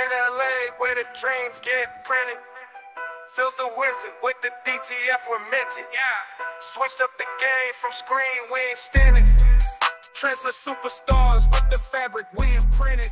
in LA where the dreams get printed. Feels the wizard with the DTF we're minted. Switched up the game from screen, we ain't standing. Transfer superstars with the fabric we imprinted.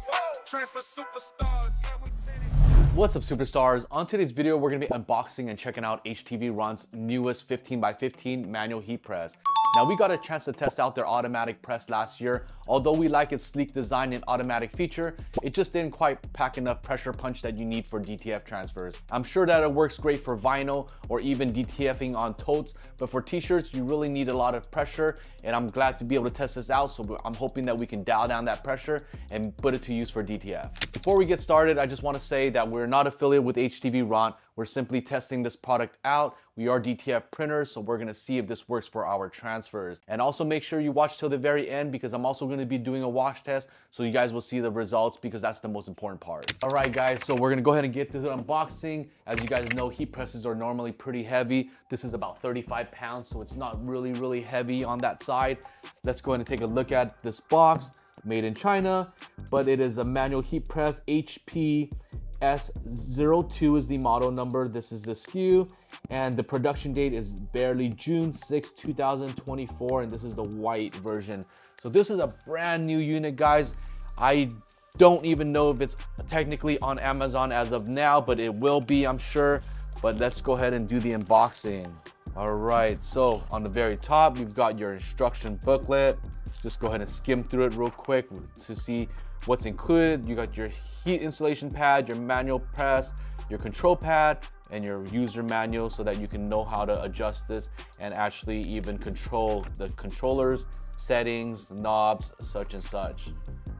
Transfer superstars, yeah, we tinted. What's up, superstars? On today's video, we're gonna be unboxing and checking out HTV Ront's newest 15x15 manual heat press. Now, we got a chance to test out their automatic press last year. Although we like its sleek design and automatic feature, it just didn't quite pack enough pressure punch that you need for DTF transfers. I'm sure that it works great for vinyl or even DTFing on totes, but for t-shirts, you really need a lot of pressure, and I'm glad to be able to test this out, so I'm hoping that we can dial down that pressure and put it to use for DTF. Before we get started, I just want to say that we're not affiliated with HTV Ront. We're simply testing this product out. We are DTF printers, so we're gonna see if this works for our transfers. And also make sure you watch till the very end, because I'm also gonna be doing a wash test, so you guys will see the results, because that's the most important part. All right, guys, so we're gonna go ahead and get to the unboxing. As you guys know, heat presses are normally pretty heavy. This is about 35 pounds, so it's not really heavy on that side. Let's go ahead and take a look at this box. Made in China, but it is a manual heat press. HPS02 is the model number. This is the SKU, and the production date is barely June 6, 2024, and this is the white version. So this is a brand new unit, guys. I don't even know if it's technically on Amazon as of now, but it will be, I'm sure. But let's go ahead and do the unboxing. All right, so on the very top, you've got your instruction booklet. Just go ahead and skim through it real quick to see what's included. You got your heat insulation pad, your manual press, your control pad, and your user manual, so that you can know how to adjust this and actually even control the controllers, settings, knobs, such and such.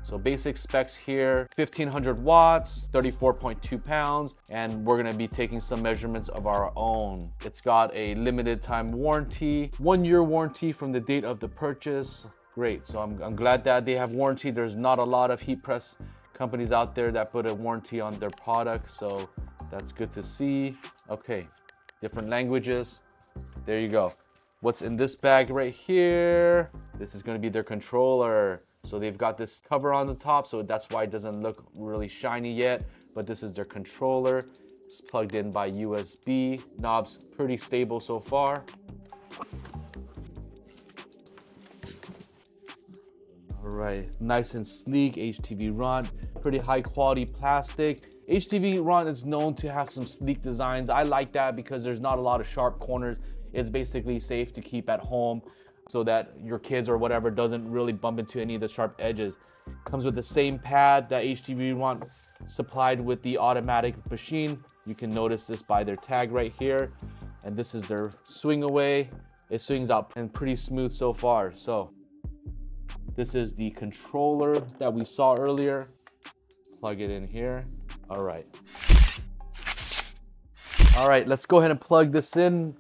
So basic specs here: 1500 watts, 34.2 pounds, and we're gonna be taking some measurements of our own. It's got a limited time warranty, 1 year warranty from the date of the purchase. Great, so I'm glad that they have warranty. There's not a lot of heat press companies out there that put a warranty on their products, so that's good to see. Okay, different languages. There you go. What's in this bag right here? This is gonna be their controller. So they've got this cover on the top, so that's why it doesn't look really shiny yet, but this is their controller. It's plugged in by USB. Knob's pretty stable so far. All right, nice and sleek, HTV Ront, pretty high quality plastic. HTV Ront is known to have some sleek designs. I like that because there's not a lot of sharp corners. It's basically safe to keep at home so that your kids or whatever doesn't really bump into any of the sharp edges. Comes with the same pad that HTV Ront supplied with the automatic machine. You can notice this by their tag right here. And this is their swing away. It swings out and pretty smooth so far. So this is the controller that we saw earlier. Plug it in here. All right. All right, let's go ahead and plug this in.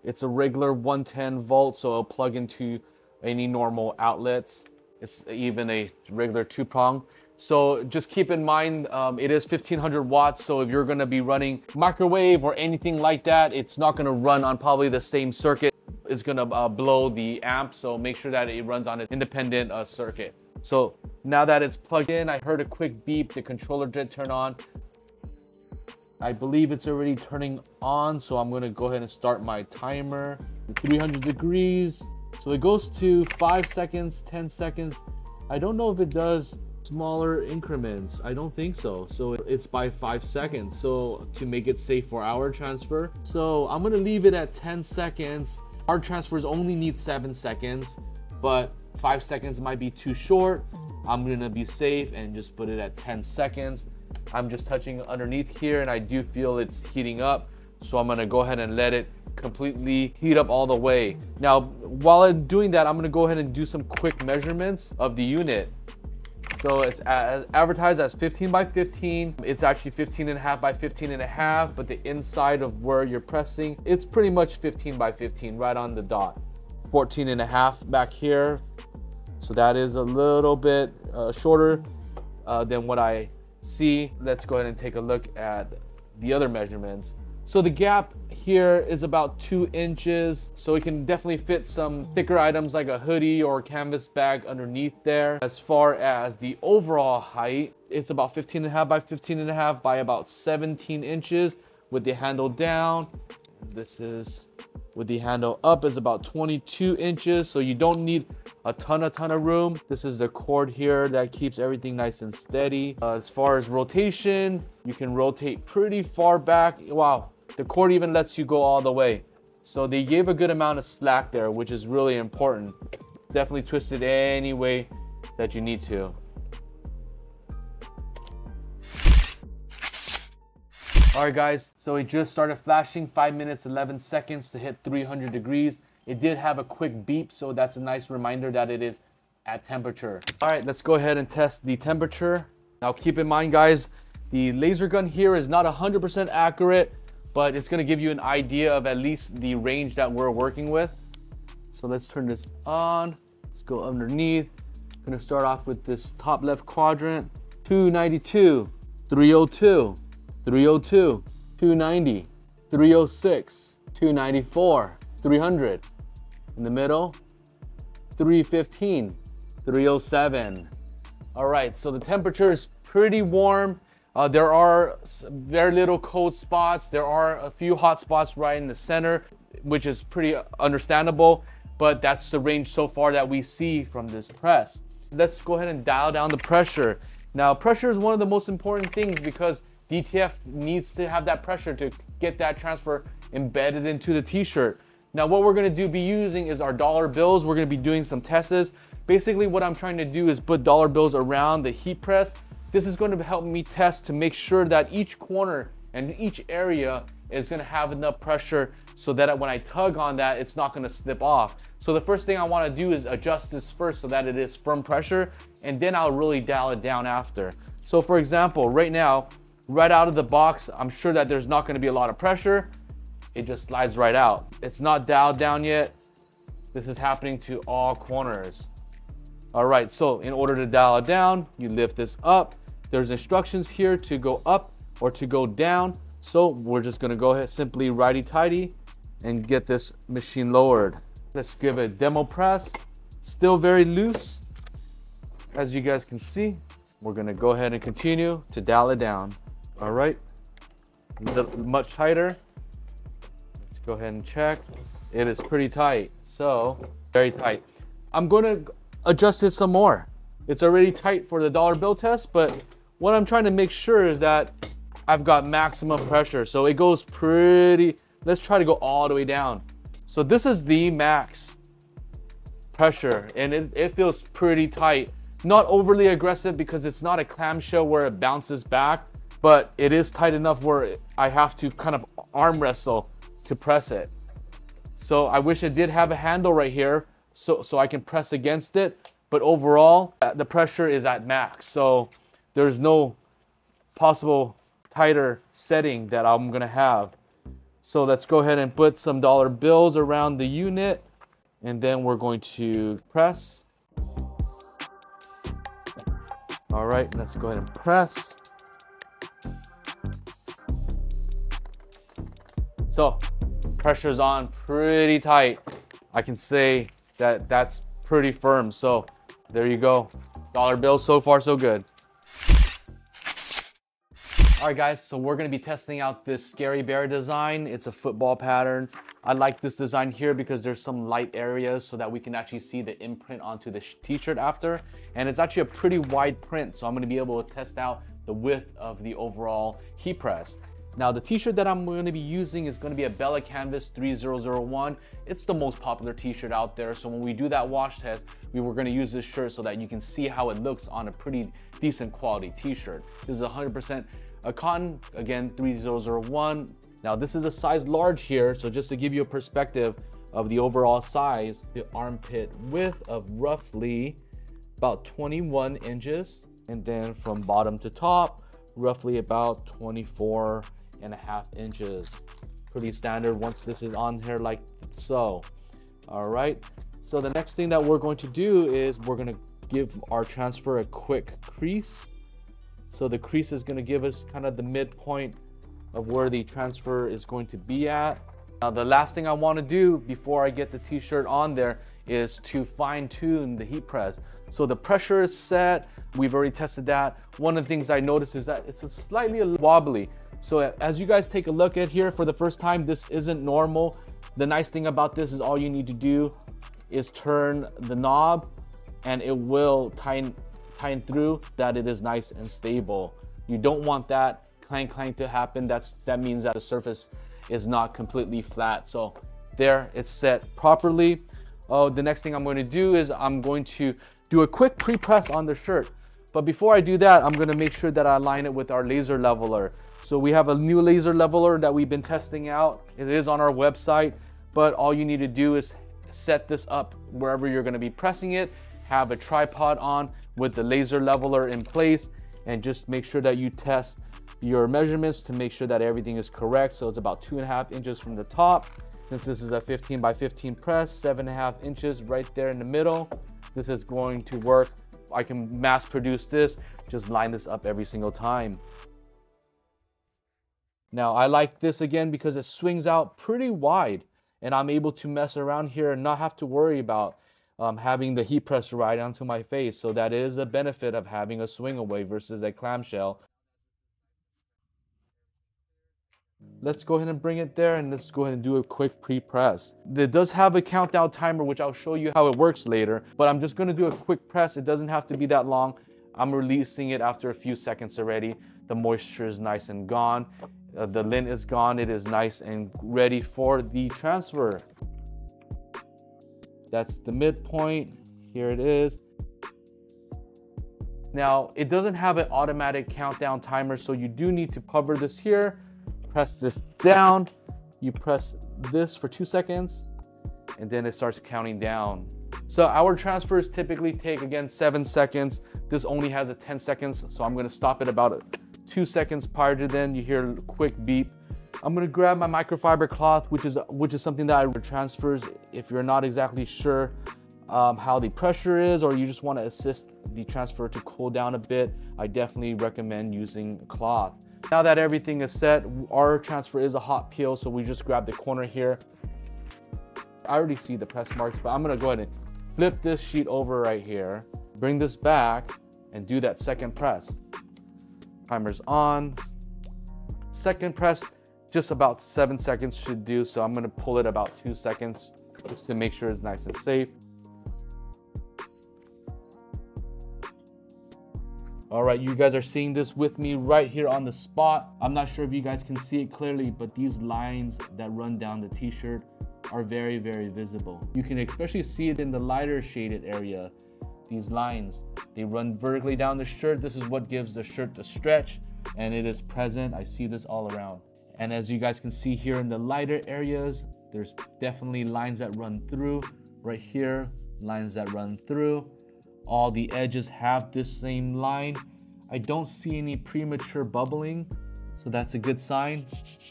It's a regular 110 volt, so it'll plug into any normal outlets. It's even a regular 2-prong. So just keep in mind, it is 1500 watts. So if you're gonna be running microwave or anything like that, it's not gonna run on probably the same circuit. It's gonna blow the amp, so make sure that it runs on an independent circuit. So now that it's plugged in, I heard a quick beep. The controller did turn on. I believe it's already turning on, so I'm gonna go ahead and start my timer. 300 degrees. So it goes to 5 seconds, 10 seconds. I don't know if it does smaller increments. I don't think so. So it's by 5 seconds. So to make it safe for our transfer. So I'm gonna leave it at 10 seconds. Our transfers only need 7 seconds, but 5 seconds might be too short. I'm gonna be safe and just put it at 10 seconds. I'm just touching underneath here, and I do feel it's heating up. So I'm gonna go ahead and let it completely heat up all the way. Now, while I'm doing that, I'm gonna go ahead and do some quick measurements of the unit. So it's advertised as 15x15. It's actually 15.5 by 15.5, but the inside of where you're pressing, it's pretty much 15x15, right on the dot. 14.5 back here. So that is a little bit shorter than what I see. Let's go ahead and take a look at the other measurements. So the gap here is about 2 inches. So it can definitely fit some thicker items like a hoodie or canvas bag underneath there. As far as the overall height, it's about 15.5 by 15.5 by about 17 inches with the handle down. This is with the handle up is about 22 inches. So you don't need a ton of room. This is the cord here that keeps everything nice and steady. As far as rotation, you can rotate pretty far back. Wow, the cord even lets you go all the way. So they gave a good amount of slack there, which is really important. Definitely twist it any way that you need to. All right guys, so it just started flashing, 5 minutes 11 seconds to hit 300 degrees. It did have a quick beep, so that's a nice reminder that it is at temperature. All right, let's go ahead and test the temperature. Now keep in mind guys, the laser gun here is not 100% accurate, but it's gonna give you an idea of at least the range that we're working with. So let's turn this on. Let's go underneath. I'm gonna start off with this top left quadrant. 292, 302, 302, 290, 306, 294, 300. In the middle, 315, 307. All right, so the temperature is pretty warm. There are very little cold spots. There are a few hot spots right in the center, which is pretty understandable, but that's the range so far that we see from this press. Let's go ahead and dial down the pressure. Now, pressure is one of the most important things because DTF needs to have that pressure to get that transfer embedded into the t-shirt. Now, what we're gonna be using is our dollar bills. We're gonna be doing some tests. Basically, what I'm trying to do is put dollar bills around the heat press. This is going to help me test to make sure that each corner and each area is gonna have enough pressure so that when I tug on that, it's not gonna slip off. So the first thing I wanna do is adjust this first so that it is firm pressure, and then I'll really dial it down after. So for example, right now, right out of the box, I'm sure that there's not gonna be a lot of pressure. It just slides right out. It's not dialed down yet. This is happening to all corners. All right, so in order to dial it down, you lift this up. There's instructions here to go up or to go down. So we're just gonna go ahead, simply righty-tighty and get this machine lowered. Let's give it a demo press. Still very loose, as you guys can see. We're gonna go ahead and continue to dial it down. All right, much tighter. Let's go ahead and check. It is pretty tight, so very tight. I'm gonna adjust it some more. It's already tight for the dollar bill test, but what I'm trying to make sure is that I've got maximum pressure. So it goes pretty, let's try to go all the way down. So this is the max pressure and it feels pretty tight. Not overly aggressive because it's not a clamshell where it bounces back, but it is tight enough where I have to kind of arm wrestle to press it. So I wish it did have a handle right here so I can press against it, but overall the pressure is at max. So there's no possible tighter setting that I'm gonna have. So let's go ahead and put some dollar bills around the unit, and then we're going to press. All right, let's go ahead and press. So pressure's on pretty tight. I can say that that's pretty firm. So there you go. Dollar bills, so far so good. All right guys, so we're gonna be testing out this Scary Bear design. It's a football pattern. I like this design here because there's some light areas so that we can actually see the imprint onto the t-shirt after. And it's actually a pretty wide print, so I'm gonna be able to test out the width of the overall heat press. Now the t-shirt that I'm going to be using is going to be a Bella Canvas 3001. It's the most popular t-shirt out there. So when we do that wash test, we were going to use this shirt so that you can see how it looks on a pretty decent quality t-shirt. This is 100% a cotton, again 3001. Now this is a size large here, so just to give you a perspective of the overall size, the armpit width of roughly about 21 inches, and then from bottom to top, roughly about 24.5 inches. Pretty standard once this is on here like so. All right, so the next thing that we're going to do is we're going to give our transfer a quick crease. So the crease is going to give us kind of the midpoint of where the transfer is going to be at. Now the last thing I want to do before I get the t-shirt on there is to fine tune the heat press. So the pressure is set, we've already tested that. One of the things I noticed is that it's slightly wobbly. So as you guys take a look at here for the first time, this isn't normal. The nice thing about this is all you need to do is turn the knob and it will tighten through that it is nice and stable. You don't want that clank clank to happen. That means that the surface is not completely flat. So there, it's set properly. The next thing I'm going to do is I'm going to do a quick pre-press on the shirt. But before I do that, I'm going to make sure that I align it with our laser leveler. So we have a new laser leveler that we've been testing out. It is on our website, but all you need to do is set this up wherever you're going to be pressing it, have a tripod on with the laser leveler in place, and just make sure that you test your measurements to make sure that everything is correct. So it's about 2.5 inches from the top. Since this is a 15 by 15 press, 7.5 inches right there in the middle. This is going to work. I can mass produce this, just line this up every single time. Now I like this again because it swings out pretty wide and I'm able to mess around here and not have to worry about having the heat press right onto my face. So that is a benefit of having a swing away versus a clamshell. Let's go ahead and bring it there and let's go ahead and do a quick pre-press. It does have a countdown timer, which I'll show you how it works later, but I'm just going to do a quick press. It doesn't have to be that long. I'm releasing it after a few seconds already. The moisture is nice and gone. The lint is gone. It is nice and ready for the transfer. That's the midpoint. Here it is. Now, it doesn't have an automatic countdown timer, so you do need to hover this here. Press this down, you press this for 2 seconds, and then it starts counting down. So our transfers typically take, again, 7 seconds. This only has a 10 seconds, so I'm gonna stop it about 2 seconds prior to then. You hear a quick beep. I'm gonna grab my microfiber cloth, which is something that I transfers if you're not exactly sure how the pressure is, or you just wanna assist the transfer to cool down a bit. I definitely recommend using a cloth. Now that everything is set, our transfer is a hot peel, so we just grab the corner here. I already see the press marks, but I'm gonna go ahead and flip this sheet over right here, bring this back, and do that second press. Timer's on. Second press, just about 7 seconds should do, so I'm gonna pull it about 2 seconds just to make sure it's nice and safe. All right, you guys are seeing this with me right here on the spot. I'm not sure if you guys can see it clearly, but these lines that run down the t-shirt are very, very visible. You can especially see it in the lighter shaded area. These lines, they run vertically down the shirt. This is what gives the shirt the stretch, and it is present. I see this all around. And as you guys can see here in the lighter areas, there's definitely lines that run through. Right here, lines that run through. All the edges have this same line. I don't see any premature bubbling, so that's a good sign.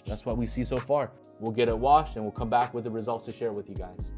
That's what we see so far. We'll get it washed and we'll come back with the results to share with you guys.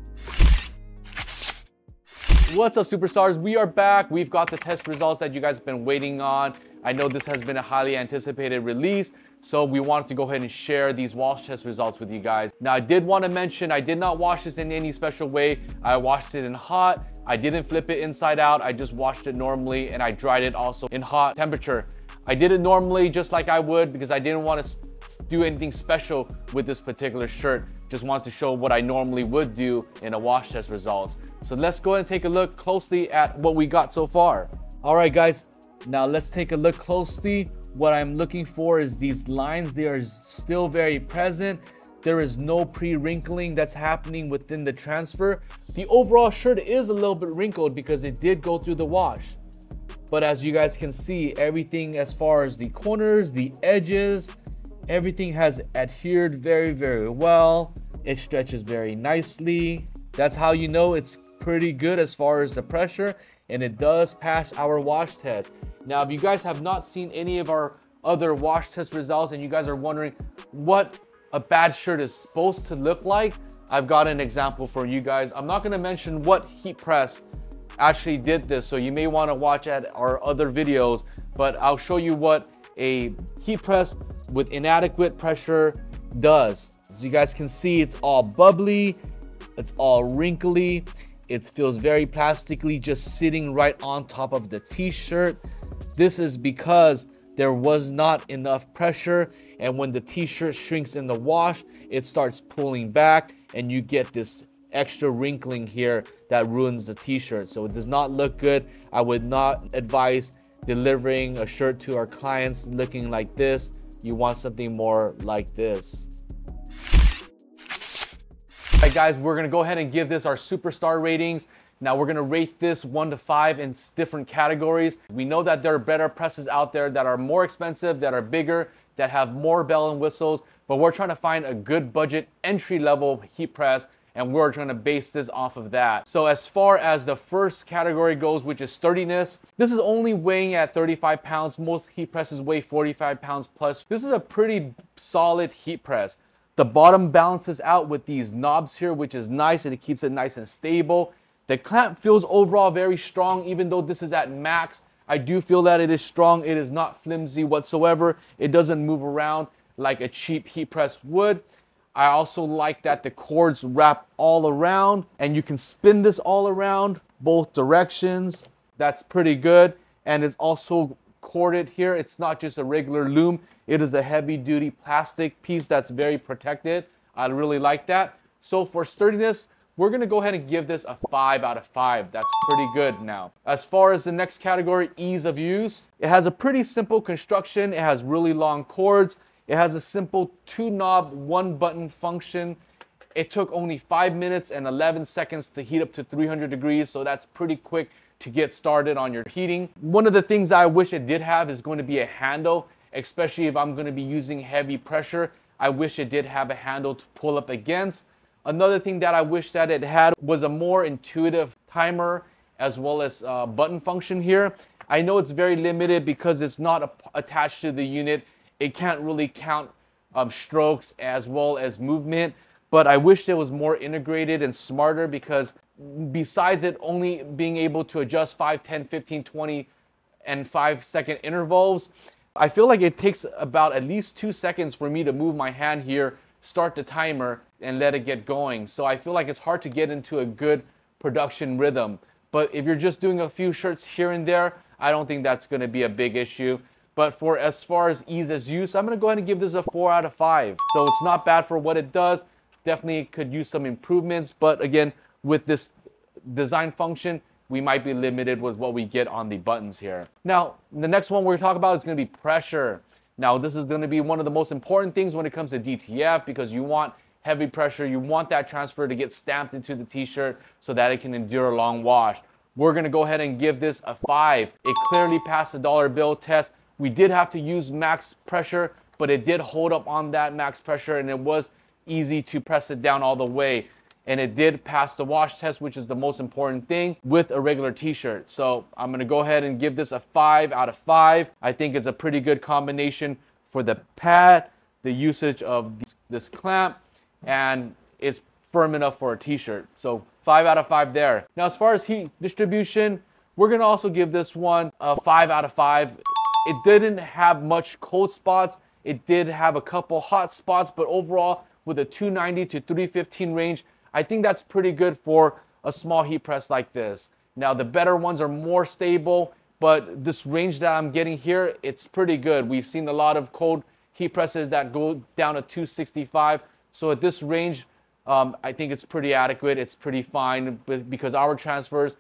What's up, superstars? We are back. We've got the test results that you guys have been waiting on. I know this has been a highly anticipated release, so we wanted to go ahead and share these wash test results with you guys. Now, I did want to mention, I did not wash this in any special way. I washed it in hot. I didn't flip it inside out. I just washed it normally, and I dried it also in hot temperature. I did it normally just like I would because I didn't want to do anything special with this particular shirt. Just wanted to show what I normally would do in a wash test results. So let's go ahead and take a look closely at what we got so far. All right, guys, now let's take a look closely. What I'm looking for is these lines. They are still very present. There is no pre-wrinkling that's happening within the transfer. The overall shirt is a little bit wrinkled because it did go through the wash. But as you guys can see, everything as far as the corners, the edges, everything has adhered very, very well. It stretches very nicely. That's how you know it's pretty good as far as the pressure, and it does pass our wash test. Now, if you guys have not seen any of our other wash test results and you guys are wondering what a bad shirt is supposed to look like, I've got an example for you guys. I'm not going to mention what heat press actually did this, so you may want to watch at our other videos, but I'll show you what a heat press with inadequate pressure does. As you guys can see, it's all bubbly, it's all wrinkly, it feels very plastically just sitting right on top of the t-shirt. This is because there was not enough pressure, and when the t-shirt shrinks in the wash, it starts pulling back and you get this extra wrinkling here that ruins the t-shirt. So it does not look good. I would not advise delivering a shirt to our clients looking like this. You want something more like this. All right, guys, we're gonna go ahead and give this our superstar ratings. Now we're gonna rate this 1 to 5 in different categories. We know that there are better presses out there that are more expensive, that are bigger, that have more bell and whistles, but we're trying to find a good budget entry-level heat press, and we're trying to base this off of that. So as far as the first category goes, which is sturdiness, this is only weighing at 35 pounds. Most heat presses weigh 45 pounds plus. This is a pretty solid heat press. The bottom balances out with these knobs here, which is nice, and it keeps it nice and stable. The clamp feels overall very strong, even though this is at max. I do feel that it is strong. It is not flimsy whatsoever. It doesn't move around like a cheap heat press would. I also like that the cords wrap all around and you can spin this all around both directions. That's pretty good. And it's also corded here. It's not just a regular loom. It is a heavy duty plastic piece that's very protected. I really like that. So for sturdiness, we're gonna go ahead and give this a 5 out of 5. That's pretty good now. As far as the next category, ease of use, it has a pretty simple construction. It has really long cords. It has a simple 2-knob, 1-button function. It took only 5 minutes and 11 seconds to heat up to 300 degrees, so that's pretty quick to get started on your heating. One of the things I wish it did have is going to be a handle, especially if I'm going to be using heavy pressure. I wish it did have a handle to pull up against. Another thing that I wish that it had was a more intuitive timer as well as button function here. I know it's very limited because it's not attached to the unit. It can't really count strokes as well as movement, but I wish it was more integrated and smarter, because besides it only being able to adjust 5, 10, 15, 20, and 5-second intervals, I feel like it takes about at least 2 seconds for me to move my hand here, start the timer, and let it get going. So I feel like it's hard to get into a good production rhythm. But if you're just doing a few shirts here and there, I don't think that's going to be a big issue. But for as far as ease of use, I'm going to go ahead and give this a 4 out of 5. So it's not bad for what it does. Definitely could use some improvements. But again, with this design function, we might be limited with what we get on the buttons here. Now, the next one we're going to talk about is going to be pressure. Now, this is going to be one of the most important things when it comes to DTF, because you want heavy pressure. You want that transfer to get stamped into the t-shirt so that it can endure a long wash. We're going to go ahead and give this a 5. It clearly passed the dollar bill test. We did have to use max pressure, but it did hold up on that max pressure, and it was easy to press it down all the way. And it did pass the wash test, which is the most important thing with a regular t-shirt. So I'm going to go ahead and give this a 5 out of 5. I think it's a pretty good combination for the pad, the usage of this clamp, and it's firm enough for a t-shirt. So 5 out of 5 there. Now, as far as heat distribution, we're going to also give this one a 5 out of 5. It didn't have much cold spots. It did have a couple hot spots, but overall, with a 290 to 315 range, I think that's pretty good for a small heat press like this. Now, the better ones are more stable, but this range that I'm getting here, it's pretty good. We've seen a lot of cold heat presses that go down to 265. So at this range, I think it's pretty adequate. It's pretty fine because our transfers,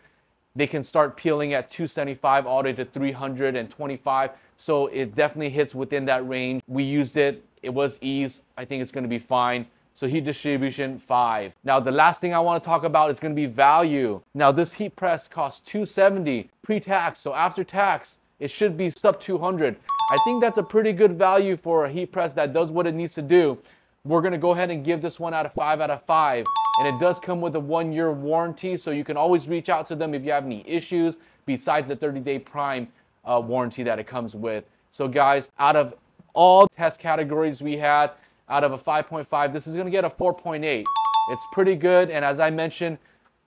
they can start peeling at 275 all the way to 325. So it definitely hits within that range. We used it. It was ease. I think it's going to be fine. So heat distribution, 5. Now, the last thing I want to talk about is going to be value. Now, this heat press costs $270 pre-tax. So after tax, it should be sub $200. I think that's a pretty good value for a heat press that does what it needs to do. We're going to go ahead and give this one out of 5 out of 5. And it does come with a 1-year warranty, so you can always reach out to them if you have any issues besides the 30-day prime warranty that it comes with. So guys, out of all test categories we had, out of a 5.5, this is going to get a 4.8. It's pretty good, and as I mentioned,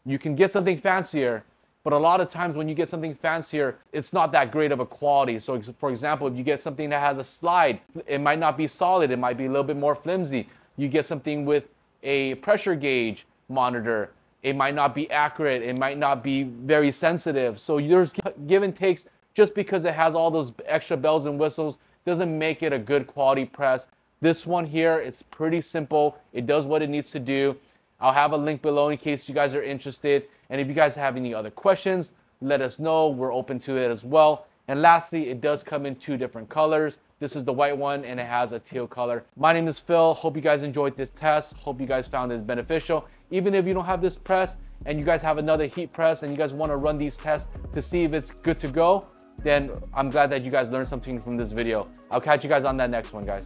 you can get something fancier. But a lot of times when you get something fancier, it's not that great of a quality. So for example, if you get something that has a slide, it might not be solid, it might be a little bit more flimsy. You get something with a pressure gauge monitor, it might not be accurate, it might not be very sensitive. So there's give and takes. Just because it has all those extra bells and whistles doesn't make it a good quality press. This one here, it's pretty simple. It does what it needs to do. I'll have a link below in case you guys are interested. And if you guys have any other questions, let us know. We're open to it as well. And lastly, it does come in 2 different colors. This is the white one and it has a teal color. My name is Phil. Hope you guys enjoyed this test. Hope you guys found it beneficial. Even if you don't have this press and you guys have another heat press and you guys want to run these tests to see if it's good to go, then I'm glad that you guys learned something from this video. I'll catch you guys on that next one, guys.